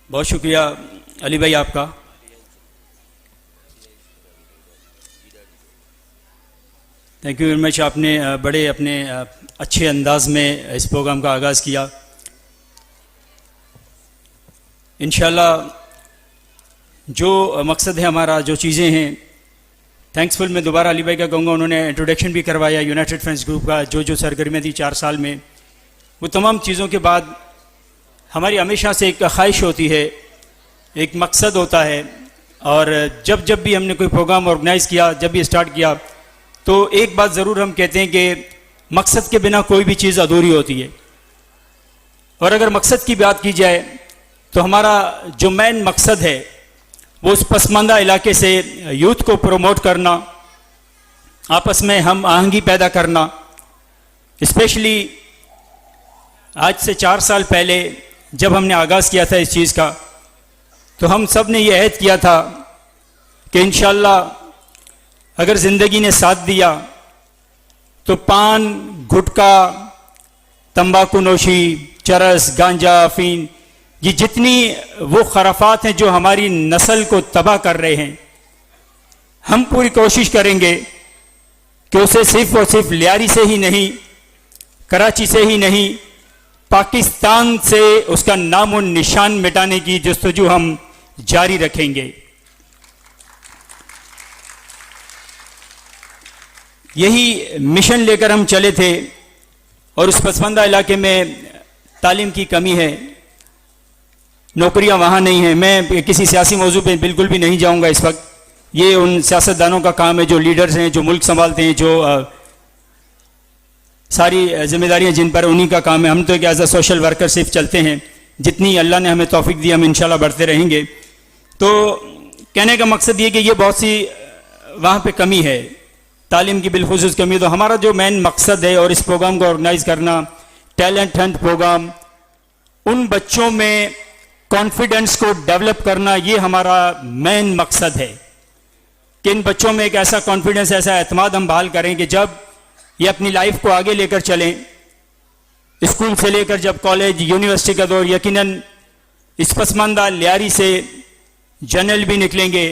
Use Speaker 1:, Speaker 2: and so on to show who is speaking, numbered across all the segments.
Speaker 1: बहुत शुक्रिया अली भाई आपका। Thank you very much. आपने बड़े अपने अच्छे अंदाज में इस प्रोग्राम का आगाज़ किया। इंशाल्लाह जो मकसद है हमारा, जो चीज़ें हैं, थैंक्सफुल मैं दोबारा अली भाई का कहूँगा, उन्होंने इंट्रोडक्शन भी करवाया यूनाइटेड फ्रेंड्स ग्रुप का, जो सरगर्मियाँ थी 4 साल में, वो तमाम चीज़ों के बाद हमारी हमेशा से एक ख्वाहिश होती है, एक मकसद होता है, और जब जब भी हमने कोई प्रोग्राम ऑर्गेनाइज़ किया, जब भी स्टार्ट किया, तो एक बात ज़रूर हम कहते हैं कि मकसद के बिना कोई भी चीज़ अधूरी होती है। और अगर मकसद की बात की जाए तो हमारा जो मेन मकसद है वो उस पसमानदा इलाके से यूथ को प्रमोट करना, आपस में हम आहंगी पैदा करना। स्पेशली आज से 4 साल पहले जब हमने आगाज़ किया था इस चीज़ का, तो हम सब ने ये अहद किया था कि इंशाअल्लाह अगर ज़िंदगी ने साथ दिया तो पान, गुटखा, तंबाकू नोशी, चरस, गांजा, अफीम, ये जितनी वो खराफात हैं जो हमारी नस्ल को तबाह कर रहे हैं, हम पूरी कोशिश करेंगे कि उसे सिर्फ और सिर्फ लियारी से ही नहीं, कराची से ही नहीं, पाकिस्तान से उसका नाम और निशान मिटाने की जस्तजू हम जारी रखेंगे। यही मिशन लेकर हम चले थे। और उस पसमानदा इलाके में तालीम की कमी है, नौकरियां वहाँ नहीं हैं। मैं किसी सियासी मौजू पे बिल्कुल भी नहीं जाऊँगा इस वक्त, ये उन सियासतदानों का काम है जो लीडर्स हैं, जो मुल्क संभालते हैं, जो सारी जिम्मेदारियां जिन पर, उन्हीं का काम है। हम तो एक एज अ सोशल वर्कर सिर्फ चलते हैं, जितनी अल्लाह ने हमें तौफीक दी हम इंशाल्लाह बढ़ते रहेंगे। तो कहने का मकसद ये कि ये बहुत सी वहाँ पे कमी है, तालीम की बिलखुसूस कमी। तो हमारा जो मेन मकसद है और इस प्रोग्राम को ऑर्गेनाइज करना, टैलेंट हंट प्रोग्राम, उन बच्चों में कॉन्फिडेंस को डेवलप करना, ये हमारा मेन मकसद है कि इन बच्चों में एक ऐसा कॉन्फिडेंस, ऐसा एतमाद हम बहाल करें कि जब ये अपनी लाइफ को आगे लेकर चलें, स्कूल से लेकर जब कॉलेज, यूनिवर्सिटी का दौर, यकीनन इस पसमानदा लियारी से जनरल भी निकलेंगे,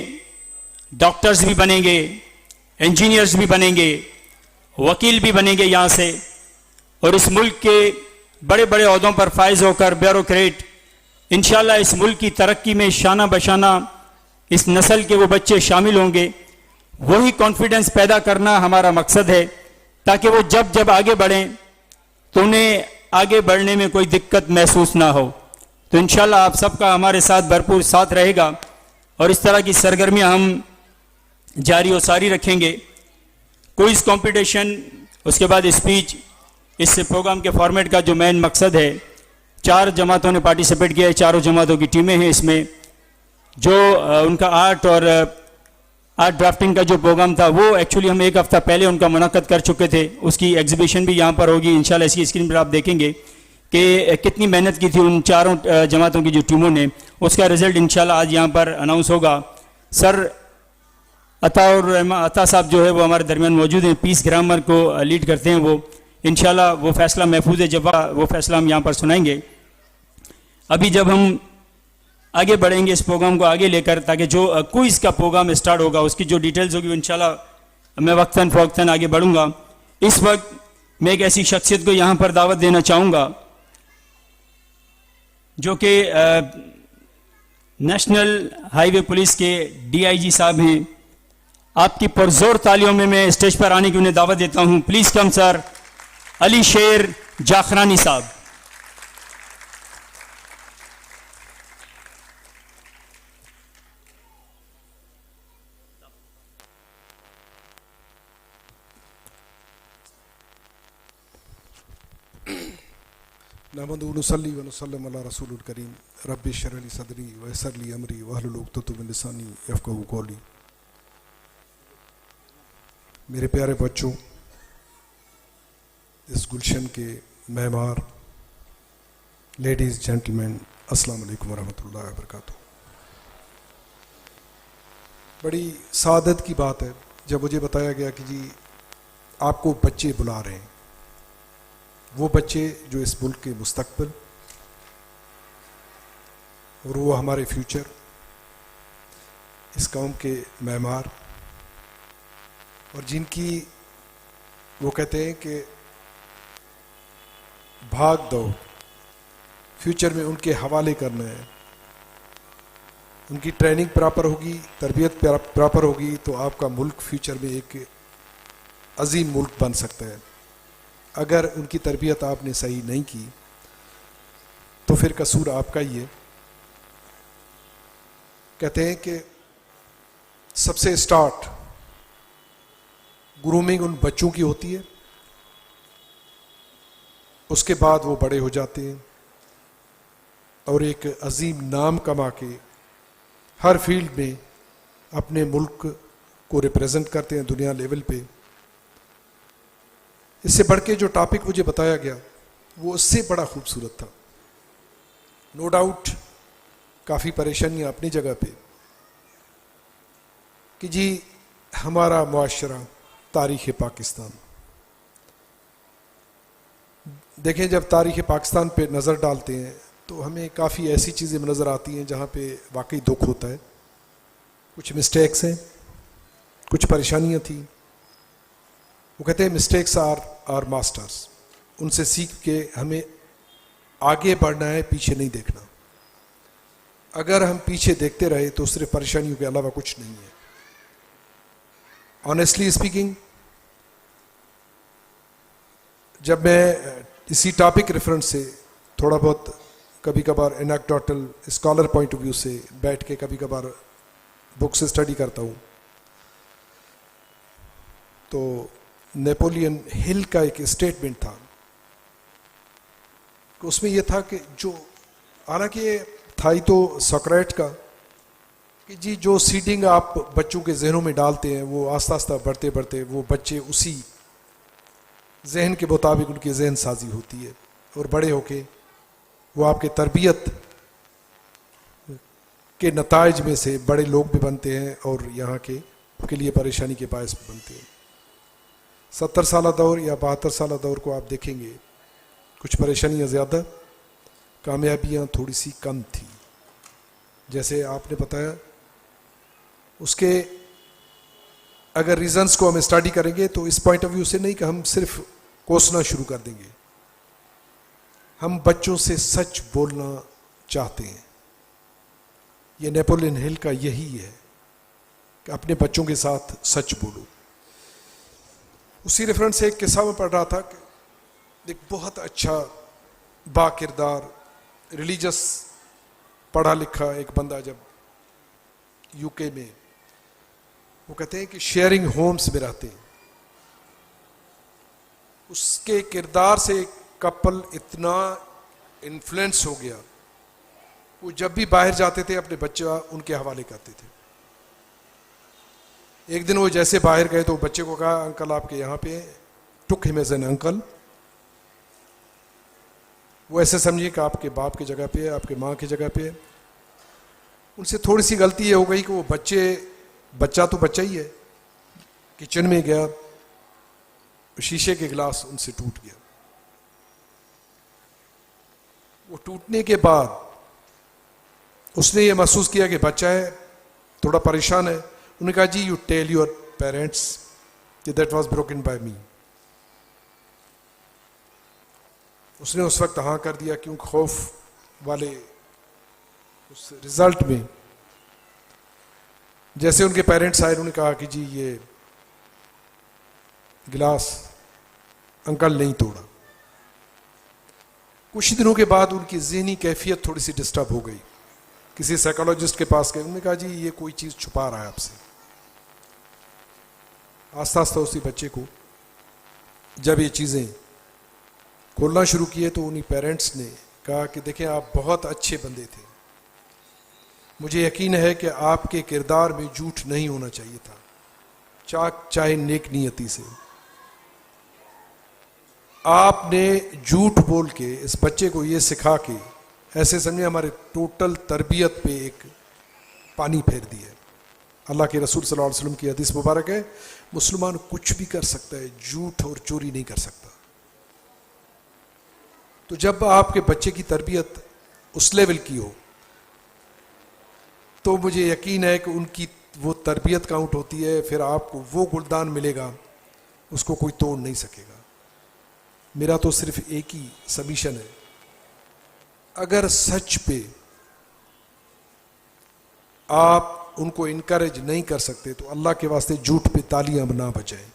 Speaker 1: डॉक्टर्स भी बनेंगे, इंजीनियर्स भी बनेंगे, वकील भी बनेंगे यहाँ से, और इस मुल्क के बड़े बड़े ओहदों पर फाइज होकर ब्यूरोक्रेट, इंशाल्लाह इस मुल्क की तरक्की में शाना बशाना इस नस्ल के वो बच्चे शामिल होंगे। वही कॉन्फिडेंस पैदा करना हमारा मकसद है, ताकि वो जब जब आगे बढ़ें तो उन्हें आगे बढ़ने में कोई दिक्कत महसूस ना हो। तो इंशाल्लाह आप सबका हमारे साथ भरपूर साथ रहेगा और इस तरह की सरगर्मियां हम जारी और सारी रखेंगे। क्विज कंपटीशन, उसके बाद स्पीच, इस प्रोग्राम के फॉर्मेट का जो मेन मकसद है, 4 जमातों ने पार्टिसिपेट किया है, चारों जमातों की टीमें हैं इसमें। जो उनका आर्ट और आर्ट ड्राफ्टिंग का जो प्रोग्राम था वो एक्चुअली हम 1 हफ्ता पहले उनका मुनक्कद कर चुके थे। उसकी एग्जीबिशन भी यहाँ पर होगी इंशाल्लाह। इसकी स्क्रीन पर आप देखेंगे कि कितनी मेहनत की थी उन चारों जमातों की जो टीमों ने। उसका रिजल्ट इंशाल्लाह आज यहाँ पर अनाउंस होगा। सर अता साहब जो है वो हमारे दरमियान मौजूद हैं, पीस ग्रामर को लीड करते हैं। वो इंशाल्लाह वो फैसला महफूज है, जब वो फैसला हम यहाँ पर सुनाएंगे। अभी जब हम आगे बढ़ेंगे इस प्रोग्राम को आगे लेकर, ताकि जो क्विज का प्रोग्राम स्टार्ट होगा उसकी जो डिटेल्स होगी इंशाल्लाह मैं वक्तन फ़वक्तन आगे बढ़ूंगा। इस वक्त मैं एक ऐसी शख्सियत को यहाँ पर दावत देना चाहूँगा जो कि नेशनल हाईवे पुलिस के DIG साहब हैं। आपकी पुरजोर तालियों में मैं स्टेज पर आने की उन्हें दावत देता हूँ। प्लीज़ कम सर, अली शेर जाखरानी साहब।
Speaker 2: नहमदुहु व नुसल्ली व नुसल्लिम अला रसूलिल करीम रब्बि इश्रह ली सदरी व यस्सिर ली अमरी वहलुल उक़दतम मिन लिसानी यफ़क़हू क़ौली। मेरे प्यारे बच्चों, इस गुलशन के मेहमान, लेडीज़ जेंटलमैन, अस्सलाम वालेकुम वरहमतुल्लाहि वबरकातुहू। बड़ी सादत की बात है जब मुझे बताया गया कि जी आपको बच्चे बुला रहे हैं, वो बच्चे जो इस मुल्क के मुस्तकबिल, और वो हमारे फ्यूचर, इस कौम के मेमार, और जिनकी वो कहते हैं कि भाग दौड़ फ्यूचर में उनके हवाले करना है। उनकी ट्रेनिंग प्रॉपर होगी, तरबियत प्रॉपर होगी, तो आपका मुल्क फ्यूचर में एक अजीम मुल्क बन सकता है। अगर उनकी तरबियत आपने सही नहीं की तो फिर कसूर आपका ही है। कहते हैं कि सबसे स्टार्ट ग्रूमिंग उन बच्चों की होती है, उसके बाद वो बड़े हो जाते हैं और एक अजीम नाम कमा के हर फील्ड में अपने मुल्क को रिप्रेजेंट करते हैं दुनिया लेवल पे। इससे बढ़ के जो टॉपिक मुझे बताया गया वो उससे बड़ा खूबसूरत था। नो डाउट काफ़ी परेशानियां अपनी जगह पे कि जी हमारा मुआशरा, तारीख़ पाकिस्तान। देखें, जब तारीख़ पाकिस्तान पे नज़र डालते हैं तो हमें काफ़ी ऐसी चीज़ें नज़र आती हैं जहाँ पे वाकई दुख होता है। कुछ मिस्टेक्स हैं, कुछ परेशानियाँ थी। वो कहते हैं मिस्टेक्स आर मास्टर्स। उनसे सीख के हमें आगे बढ़ना है, पीछे नहीं देखना। अगर हम पीछे देखते रहे तो सिर्फ परेशानियों के अलावा कुछ नहीं है। ऑनेस्टली स्पीकिंग, जब मैं इसी टॉपिक रेफरेंस से थोड़ा बहुत कभी कभार anecdotal scholar point of view से बैठ के कभी कभार बुक से स्टडी करता हूँ, तो नेपोलियन हिल का एक स्टेटमेंट था कि उसमें यह था कि जो, हालांकि था ही तो सोक्रेट का, कि जी जो सीडिंग आप बच्चों के जहनों में डालते हैं वो आस्ता आस्ता बढ़ते बढ़ते वो बच्चे उसी जहन के मुताबिक उनकी जहन साजी होती है और बड़े होके वो आपके तरबियत के नताइज में से बड़े लोग भी बनते हैं और यहाँ के लिए परेशानी के बायस भी बनते हैं। 70 साल दौर या 72 साल दौर को आप देखेंगे, कुछ परेशानियाँ ज़्यादा, कामयाबियाँ थोड़ी सी कम थी। जैसे आपने बताया, उसके अगर रीजंस को हम स्टडी करेंगे तो इस पॉइंट ऑफ व्यू से नहीं कि हम सिर्फ कोसना शुरू कर देंगे। हम बच्चों से सच बोलना चाहते हैं। ये नेपोलियन हिल का यही है कि अपने बच्चों के साथ सच बोलो। उसी रेफरेंस से एक किस्सा में पढ़ रहा था कि एक बहुत अच्छा बाकिरदार रिलीजियस पढ़ा लिखा एक बंदा जब यूके में, वो कहते हैं कि शेयरिंग होम्स में रहते हैं, उसके किरदार से कपल इतना इन्फ्लुएंस हो गया, वो जब भी बाहर जाते थे अपने बच्चा उनके हवाले करते थे। एक दिन वो जैसे बाहर गए तो बच्चे को कहा, अंकल आपके यहाँ पे, took him as an uncle. वो ऐसे समझिए कि आपके बाप की जगह पे है, आपके माँ की जगह पे है। उनसे थोड़ी सी गलती ये हो गई कि वो बच्चा तो बच्चा ही है, किचन में गया, शीशे के गिलास उनसे टूट गया। वो टूटने के बाद उसने ये महसूस किया कि बच्चा है, थोड़ा परेशान है। उन्होंने कहा, जी you tell your parents that was broken by me. उसने उस वक्त हाँ कर दिया, क्यों खौफ वाले उस रिजल्ट में। जैसे उनके पेरेंट्स आए, उन्होंने कहा कि जी ये गिलास अंकल नहीं तोड़ा। कुछ दिनों के बाद उनकी ज़हनी कैफियत थोड़ी सी डिस्टर्ब हो गई। किसी साइकोलॉजिस्ट के पास गए, उन्होंने कहा जी ये कोई चीज़ छुपा रहा है आपसे। आस्ता आस्ता उसी बच्चे को जब ये चीज़ें खोलना शुरू किए तो उन्हीं पेरेंट्स ने कहा कि देखें आप बहुत अच्छे बंदे थे, मुझे यकीन है कि आपके किरदार में झूठ नहीं होना चाहिए था, चाहे नेक नियति से। आपने झूठ बोल के इस बच्चे को ये सिखा के ऐसे समझे हमारे टोटल तरबियत पे एक पानी फेर दिया। अल्लाह के रसूल सल्लल्लाहु अलैहि वसल्लम की हदीस मुबारक है, मुसलमान कुछ भी कर सकता है, झूठ और चोरी नहीं कर सकता। तो जब आपके बच्चे की तरबियत उस लेवल की हो तो मुझे यकीन है कि उनकी वो तरबियत काउंट होती है, फिर आपको वो गुलदान मिलेगा, उसको कोई तोड़ नहीं सकेगा। मेरा तो सिर्फ एक ही सबमिशन है, अगर सच पे आप उनको इनकरेज नहीं कर सकते तो अल्लाह के वास्ते झूठ पे तालियां ना बजाएं,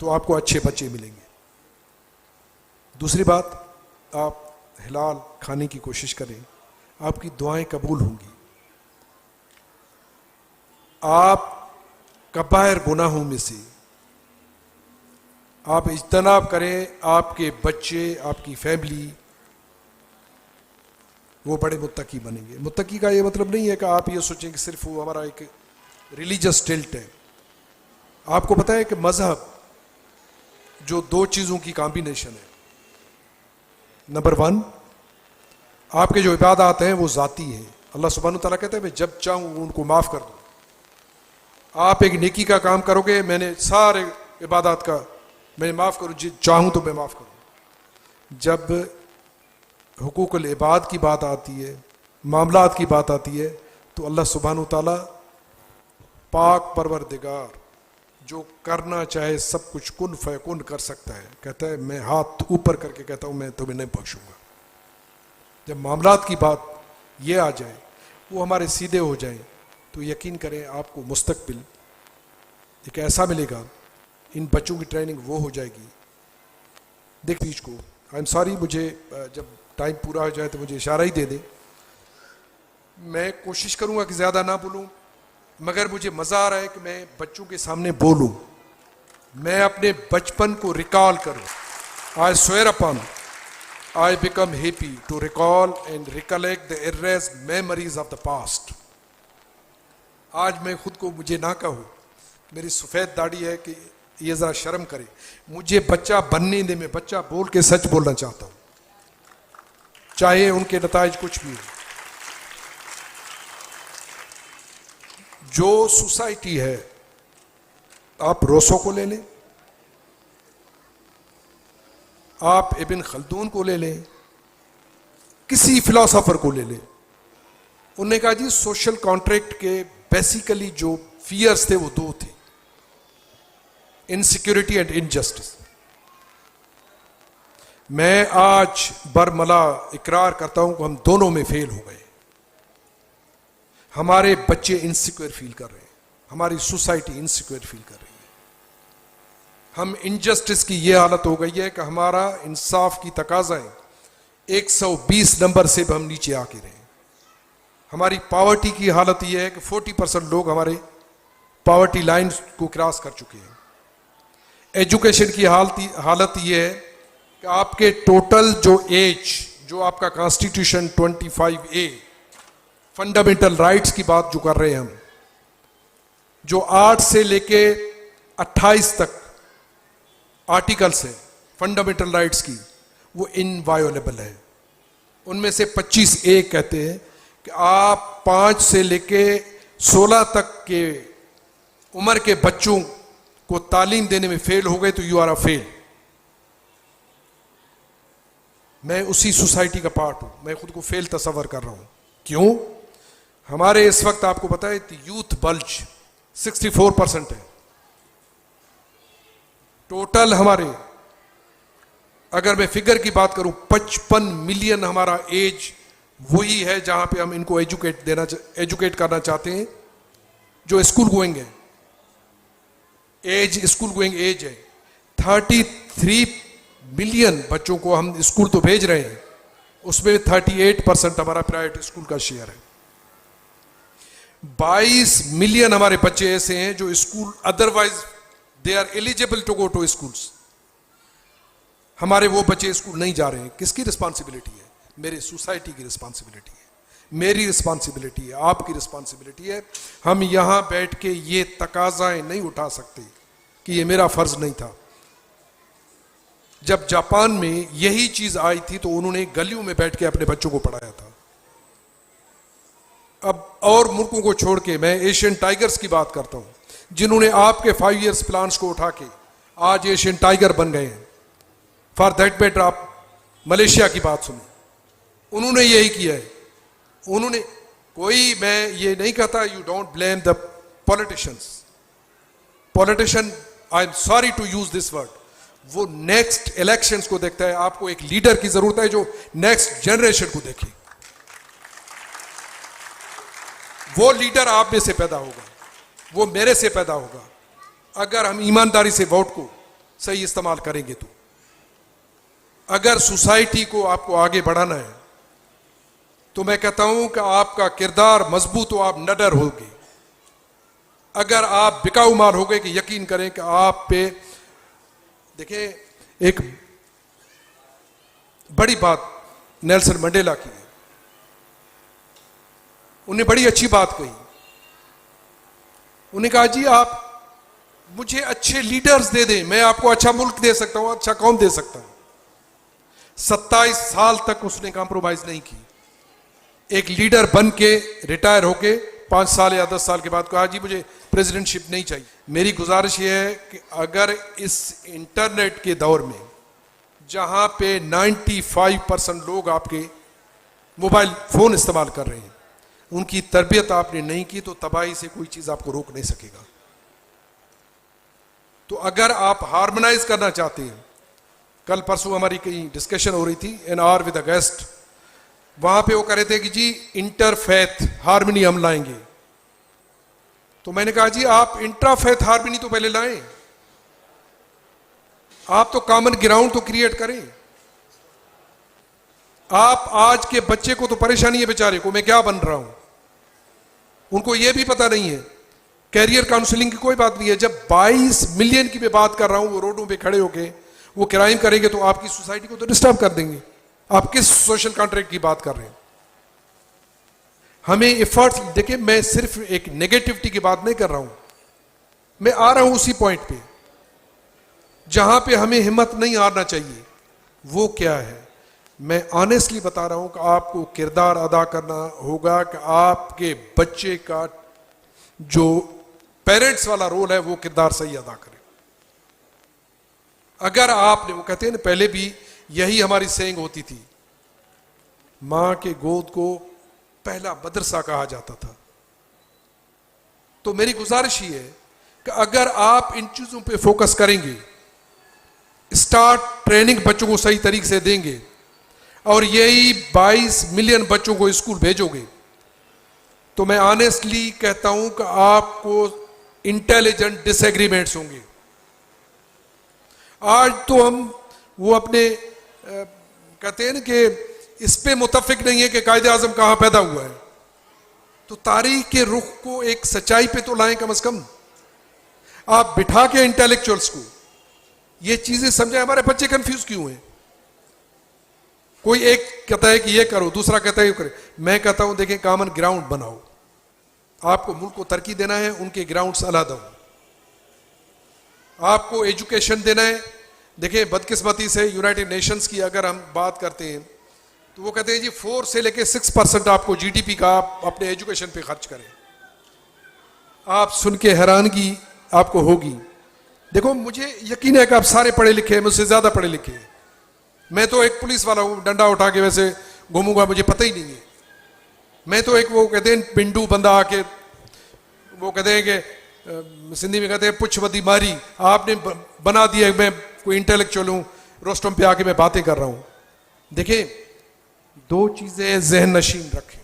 Speaker 2: तो आपको अच्छे बच्चे मिलेंगे। दूसरी बात, आप हलाल खाने की कोशिश करें, आपकी दुआएं कबूल होंगी। आप कबायर गुनाहों में से आप इज्तनाब करें, आपके बच्चे, आपकी फैमिली वो बड़े मुत्तकी बनेंगे। मुत्तकी का ये मतलब नहीं है कि आप ये सोचें कि सिर्फ वो हमारा एक रिलीजियस टिल्ट है। आपको पता है कि मजहब जो दो चीज़ों की कॉम्बिनेशन है, नंबर वन, आपके जो इबादत हैं वो ज़ाती हैं। अल्लाह सुब्हानहू तआला कहते हैं मैं जब चाहूँ उनको माफ़ कर दूँ। आप एक नेकी का काम करोगे, मैंने सारे इबादत का मैं माफ़ करूँ, चाहूँ तो मैं माफ़ करूँ। जब हुकूकुल इबाद की बात आती है, मामलात की बात आती है, तो अल्लाह सुब्हानहू तआला पाक परवरदिगार जो करना चाहे सब कुछ कुन फयकुन कर सकता है, कहता है मैं हाथ ऊपर करके कहता हूँ मैं तुम्हें नहीं बख्शूंगा। जब मामलात की बात ये आ जाए, वो हमारे सीधे हो जाए, तो यकीन करें आपको मुस्तकबिल एक ऐसा मिलेगा, इन बच्चों की ट्रेनिंग वो हो जाएगी। देख बीच को, आई एम सॉरी, मुझे जब टाइम पूरा हो जाए तो मुझे इशारा ही दे दे। मैं कोशिश करूंगा कि ज़्यादा ना बोलूं, मगर मुझे मज़ा आ रहा है कि मैं बच्चों के सामने बोलूं, मैं अपने बचपन को रिकॉल करूं। I swear upon I become happy to recall and recollect the erased memories of the past. आज मैं खुद को मुझे ना कहूँ, मेरी सफ़ेद दाढ़ी है कि ये ज़रा शर्म करे, मुझे बच्चा बनने दे, मैं बच्चा बोल के सच बोलना चाहता हूँ, चाहे उनके नताइज कुछ भी हो। जो सोसाइटी है, आप रोसो को ले लें, आप इब्न खल्दून को ले लें, किसी फिलोसोफर को ले लें, उन्होंने कहा जी सोशल कॉन्ट्रैक्ट के बेसिकली जो फियर्स थे वो दो थे, इनसिक्योरिटी एंड इनजस्टिस। मैं आज बरमला इकरार करता हूं कि हम दोनों में फेल हो गए। हमारे बच्चे इनसिक्योर फील कर रहे हैं, हमारी सोसाइटी इनसिक्योर फील कर रही है। हम इनजस्टिस की ये हालत हो गई है कि हमारा इंसाफ की तकाज़ाएं 120 नंबर से भी हम नीचे आके रहे। हमारी पावर्टी की हालत यह है कि 40% लोग हमारे पावर्टी लाइन को क्रॉस कर चुके हैं। एजुकेशन की हालत यह है कि आपके टोटल जो एज, जो आपका कॉन्स्टिट्यूशन 25A फंडामेंटल राइट्स की बात जो कर रहे हैं हम, जो 8 से लेके 28 तक आर्टिकल्स है फंडामेंटल राइट्स की, वो इनवायोलेबल है। उनमें से 25A कहते हैं कि आप 5 से लेके 16 तक के उम्र के बच्चों को तालीम देने में फेल हो गए तो यू आर अ फेल। मैं उसी सोसाइटी का पार्ट हूं, मैं खुद को फेल तस्वर कर रहा हूं। क्यों? हमारे इस वक्त आपको पता है यूथ बल्ज 64% है टोटल। हमारे अगर मैं फिगर की बात करूं 55 मिलियन हमारा एज वही है जहां पे हम इनको एजुकेट करना चाहते हैं, जो स्कूल गोइंग है, एज स्कूल गोइंग एज है। 33 मिलियन बच्चों को हम स्कूल तो भेज रहे हैं, उसमें 38% हमारा प्राइवेट स्कूल का शेयर है। 22 मिलियन हमारे बच्चे ऐसे हैं जो school otherwise they are eligible to go to schools, हमारे वो बच्चे स्कूल नहीं जा रहे हैं। किसकी रिस्पॉन्सिबिलिटी है? मेरी सोसाइटी की रिस्पॉन्सिबिलिटी है, मेरी रिस्पॉन्सिबिलिटी है, आपकी रिस्पॉन्सिबिलिटी है। हम यहां बैठ के ये तकाज़ाएं नहीं उठा सकते कि ये मेरा फर्ज नहीं था। जब जापान में यही चीज आई थी तो उन्होंने गलियों में बैठ के अपने बच्चों को पढ़ाया था। अब और मुल्कों को छोड़ के मैं एशियन टाइगर्स की बात करता हूं, जिन्होंने आपके 5 ईयर्स प्लान्स को उठा के आज एशियन टाइगर बन गए हैं। फॉर दैट मैटर आप मलेशिया की बात सुनिए, उन्होंने यही किया है। उन्होंने कोई, मैं ये नहीं कहता you don't blame the politicians, politician, I am sorry to use this word, वो नेक्स्ट इलेक्शंस को देखता है। आपको एक लीडर की जरूरत है जो नेक्स्ट जनरेशन को देखे। वो लीडर आप में से पैदा होगा, वो मेरे से पैदा होगा, अगर हम ईमानदारी से वोट को सही इस्तेमाल करेंगे तो। अगर सोसाइटी को आपको आगे बढ़ाना है तो मैं कहता हूं कि आपका किरदार मजबूत हो, आप निडर होगे। अगर आप बिकाऊ माल हो गए कि यकीन करें कि आप पे, देखिए एक बड़ी बात नेल्सन मंडेला की है, उन्हें बड़ी अच्छी बात कही। उन्हें कहा जी आप मुझे अच्छे लीडर्स दे दें, मैं आपको अच्छा मुल्क दे सकता हूं, अच्छा कौम दे सकता हूं। 27 साल तक उसने कॉम्प्रोमाइज नहीं की। एक लीडर बन के रिटायर होके 5 साल या 10 साल के बाद कहा जी मुझे प्रेसिडेंटशिप नहीं चाहिए। मेरी गुजारिश यह है कि अगर इस इंटरनेट के दौर में जहां पे 95% लोग आपके मोबाइल फोन इस्तेमाल कर रहे हैं, उनकी तरबियत आपने नहीं की तो तबाही से कोई चीज आपको रोक नहीं सकेगा। तो अगर आप हार्मोनाइज करना चाहते हैं, कल परसों हमारी कहीं डिस्कशन हो रही थी N R with a guest, वहां पे वो कह रहे थे कि जी इंटरफेथ हार्मनी हम लाएंगे। तो मैंने कहा जी आप इंट्राफेथ हार्मनी तो पहले लाएं, आप तो कॉमन ग्राउंड तो क्रिएट करें। आप आज के बच्चे को तो परेशानी है बेचारे को, मैं क्या बन रहा हूं, उनको यह भी पता नहीं है। कैरियर काउंसलिंग की कोई बात नहीं है। जब 22 मिलियन की मैं बात कर रहा हूं, वो रोडों पे खड़े होके वो क्राइम करेंगे तो आपकी सोसाइटी को तो डिस्टर्ब कर देंगे। आप किस सोशल कॉन्ट्रैक्ट की बात कर रहे हैं? हमें एफर्ट्स, देखिए मैं सिर्फ एक नेगेटिविटी की बात नहीं कर रहा हूं, मैं आ रहा हूं उसी पॉइंट पे जहां पे हमें हिम्मत नहीं हारना चाहिए। वो क्या है, मैं ऑनेस्टली बता रहा हूं कि आपको किरदार अदा करना होगा कि आपके बच्चे का जो पेरेंट्स वाला रोल है वो किरदार सही अदा करे। अगर आपने, वो कहते हैं ना पहले भी यही हमारी सेइंग होती थी, मां के गोद को पहला मदरसा कहा जाता था। तो मेरी गुजारिश ये है कि अगर आप इन चीजों पे फोकस करेंगे, स्टार्ट ट्रेनिंग बच्चों को सही तरीके से देंगे और यही 22 मिलियन बच्चों को स्कूल भेजोगे, तो मैं ऑनेस्टली कहता हूं कि आपको इंटेलिजेंट डिसएग्रीमेंट्स होंगे। आज तो हम वो अपने कहते हैं ना कि इस पे मुतफिक नहीं है कि कायदे आजम कहां पैदा हुआ है, तो तारीख के रुख को एक सच्चाई पे तो लाएं कम से कम। आप बिठा के इंटेलेक्चुअल्स को ये चीजें समझाएं। हमारे बच्चे कंफ्यूज क्यों हैं? कोई एक कहता है कि ये करो, दूसरा कहता है ये करे। मैं कहता हूं देखें कॉमन ग्राउंड बनाओ। आपको मुल्क को तरक्की देना है, उनके ग्राउंड्स अलग हो। आपको एजुकेशन देना है। देखिए बदकिस्मती से यूनाइटेड नेशंस की अगर हम बात करते हैं तो वो कहते हैं जी 4 से लेके 6% आपको जीडीपी का आप अपने एजुकेशन पे खर्च करें। आप सुन के हैरानगी आपको होगी। देखो मुझे यकीन है कि आप सारे पढ़े लिखे हैं, मुझसे ज्यादा पढ़े लिखे हैं। मैं तो एक पुलिस वाला हूं, डंडा उठा के वैसे घूमूंगा, मुझे पता ही नहीं है। मैं तो एक वो कहते हैं पिंडू बंदा आके वो कहते हैं कि सिंधी में कहते हैं पुछवदी मारी, आपने बना दिया मैं कोई इंटेलेक्चुअल हूं, रोस्टम पे आके मैं बातें कर रहा हूं। देखिए 2 चीजें जहन नशीन रखें।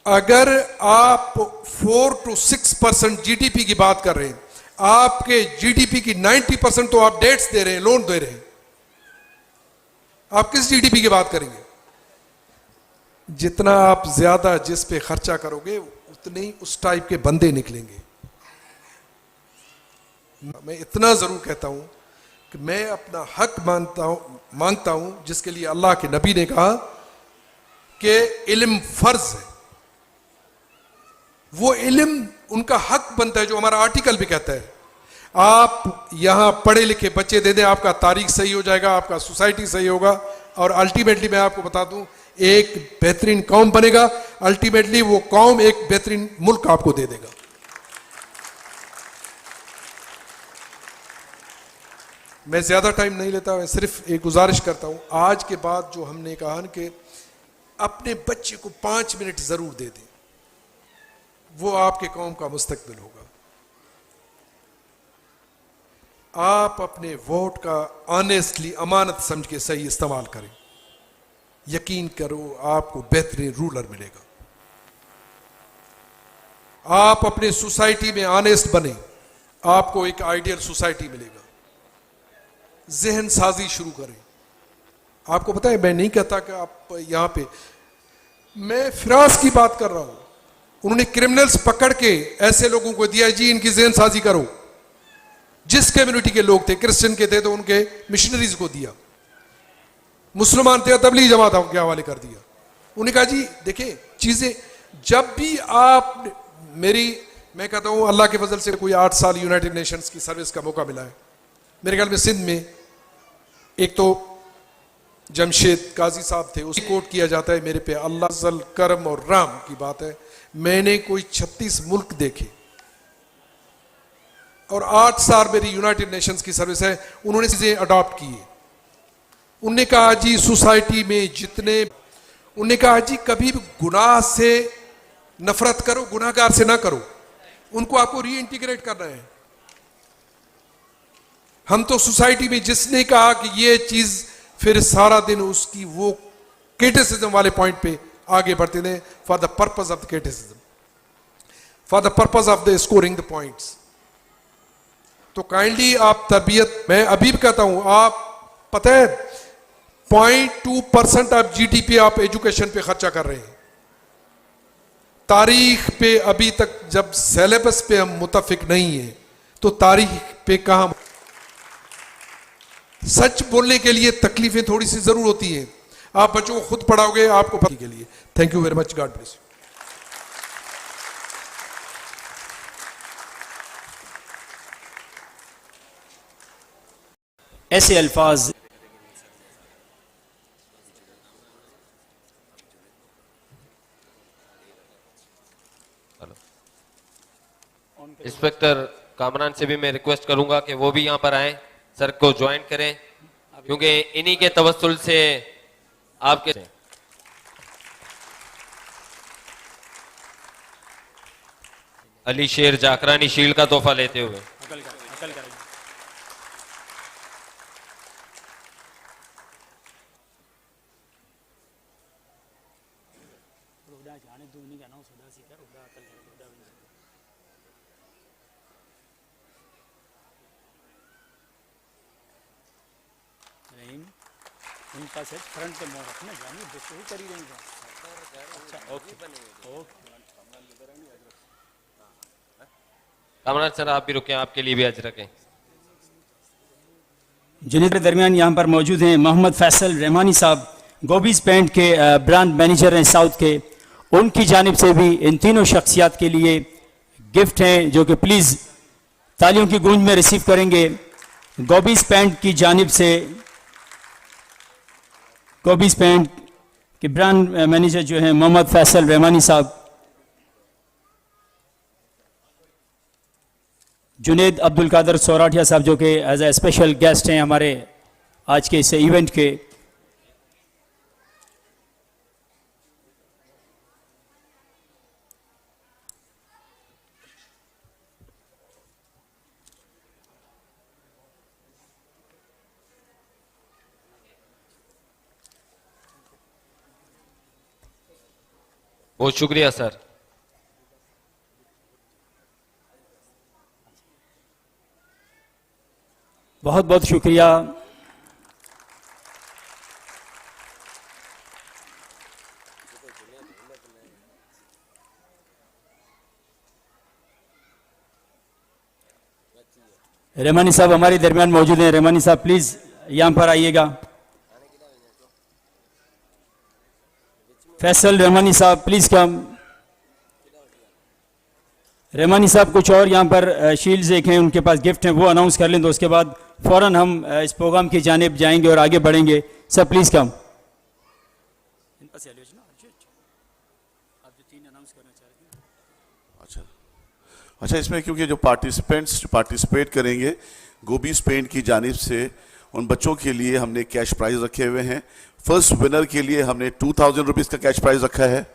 Speaker 2: अगर आप 4 to 6% जीडीपी की बात कर रहे हैं, आपके जीडीपी की 90% तो आप डेट्स दे रहे हैं, लोन दे रहे हैं। आप किस जीडीपी की बात करेंगे? जितना आप ज्यादा जिस पे खर्चा करोगे उतने ही उस टाइप के बंदे निकलेंगे। मैं इतना जरूर कहता हूं कि मैं अपना हक मांगता हूं जिसके लिए अल्लाह के नबी ने कहा कि इल्म फर्ज है। वो इल्म उनका हक बनता है जो हमारा आर्टिकल भी कहता है। आप यहां पढ़े लिखे बच्चे दे दें, आपका तारीख सही हो जाएगा, आपका सोसाइटी सही होगा और अल्टीमेटली मैं आपको बता दूं एक बेहतरीन कौम बनेगा। अल्टीमेटली वो कौम एक बेहतरीन मुल्क आपको दे देगा। मैं ज्यादा टाइम नहीं लेता, मैं सिर्फ एक गुजारिश करता हूं। आज के बाद जो हमने कहा कि अपने बच्चे को 5 मिनट जरूर दे दें, वो आपके कौम का मुस्तकबिल होगा। आप अपने वोट का ऑनेस्टली अमानत समझ के सही इस्तेमाल करें, यकीन करो आपको बेहतरीन रूलर मिलेगा। आप अपने सोसाइटी में ऑनेस्ट बने, आपको एक आइडियल सोसाइटी मिलेगा। जहन साजी शुरू करें। आपको पता है, मैं नहीं कहता कि आप यहां पे, मैं फिराज की बात कर रहा हूं। उन्होंने क्रिमिनल्स पकड़ के ऐसे लोगों को दिया, जी इनकी जहन साजी करो। जिस कम्युनिटी के लोग थे, क्रिश्चियन के थे तो उनके मिशनरीज को दिया, मुसलमान थे तबलीग जमात के हवाले कर दिया। उन्होंने कहा जी देखिए चीजें, जब भी आप मैं कहता हूं अल्लाह के फजल से कोई 8 साल यूनाइटेड नेशंस की सर्विस का मौका मिला है। मेरे ख्याल में सिंध में एक तो जमशेद काजी साहब थे, उसे कोट किया जाता है मेरे पे, अल्लाह फजल करम और राम की बात है। मैंने कोई 36 मुल्क देखे और 8 साल मेरी यूनाइटेड नेशंस की सर्विस है। उन्होंने चीजें अडॉप्ट की है। उन्होंने कहा जी सोसाइटी में जितने, उन्होंने कहा जी कभी भी गुनाह से नफरत करो, गुनाहगार से ना करो, उनको आपको रीइंटीग्रेट करना है। हम तो सोसाइटी में जिसने कहा कि ये चीज, फिर सारा दिन उसकी वो क्रिटिसिज्म वाले पॉइंट पे आगे बढ़ते थे, for the purpose of the criticism, for the purpose of the scoring the points. तो काइंडली आप तरबियत, मैं अभी भी कहता हूं, आप पता है 0.2% ऑफ जीडीपी आप एजुकेशन पे खर्चा कर रहे हैं। तारीख पे अभी तक जब सिलेबस पे हम मुतफिक नहीं है तो तारीख पे कहां। सच बोलने के लिए तकलीफें थोड़ी सी जरूर होती हैं। आप बच्चों को खुद पढ़ाओगे, आपको पता के लिए। Thank you very much, God bless you.
Speaker 1: ऐसे अल्फाज
Speaker 3: इंस्पेक्टर कामरान से भी मैं रिक्वेस्ट करूंगा कि वो भी यहां पर आए, सर को ज्वाइन करें, क्योंकि इन्हीं के तवस्सुल से आपके अली शेर जाकरानी शील्ड का तोहफा लेते हुए।
Speaker 1: उनका से फ्रंट पे मोड़ रखना जानी दूसरी करी रहेंगे। अच्छा ओके
Speaker 3: कामरान सर आप भी रुके, आपके लिए भी आज रखें।
Speaker 1: जुनेद के दरमियान यहाँ पर मौजूद हैं मोहम्मद फैसल रहमानी साहब, गोबीज पेंट के ब्रांड मैनेजर हैं साउथ के। उनकी जानिब से भी इन तीनों शख्सियात के लिए गिफ्ट हैं, जो कि प्लीज़ तालियों की गूंज में रिसीव करेंगे। गोबीज पेंट की जानिब से, गोबीज पेंट के ब्रांड मैनेजर जो हैं मोहम्मद फैसल रहमानी साहब, जुनेद अब्दुल कादर सौराठिया साहब जो कि एज ए स्पेशल गेस्ट हैं हमारे आज के इस इवेंट के।
Speaker 3: बहुत शुक्रिया सर।
Speaker 1: बहुत बहुत शुक्रिया। रहमानी साहब हमारे दरमियान मौजूद हैं। रहमानी साहब प्लीज यहां पर आइएगा। फैसल रहमानी साहब प्लीज कम। रहमानी साहब कुछ और यहाँ पर शील्ड्स एक हैं, उनके पास गिफ्ट हैं, वो अनाउंस कर लें तो उसके बाद फौरन हम इस प्रोग्राम की जानिब जाएंगे और आगे बढ़ेंगे। सब प्लीज कम।
Speaker 4: अच्छा, इसमें क्योंकि जो पार्टिसिपेंट्स पार्टिसिपेट करेंगे गोबीज पेंट की जानिब से, उन बच्चों के लिए हमने कैश प्राइज रखे हुए हैं। फर्स्ट विनर के लिए हमने 2000 रुपीज का कैश प्राइज रखा है,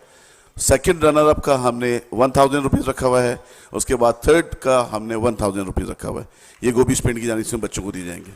Speaker 4: सेकंड रनर अप का हमने 1000 रुपीज रखा हुआ है, उसके बाद थर्ड का हमने 1000 रुपीज रखा हुआ है। ये गोभी स्पेंड की जानिब से बच्चों को दिए जाएंगे।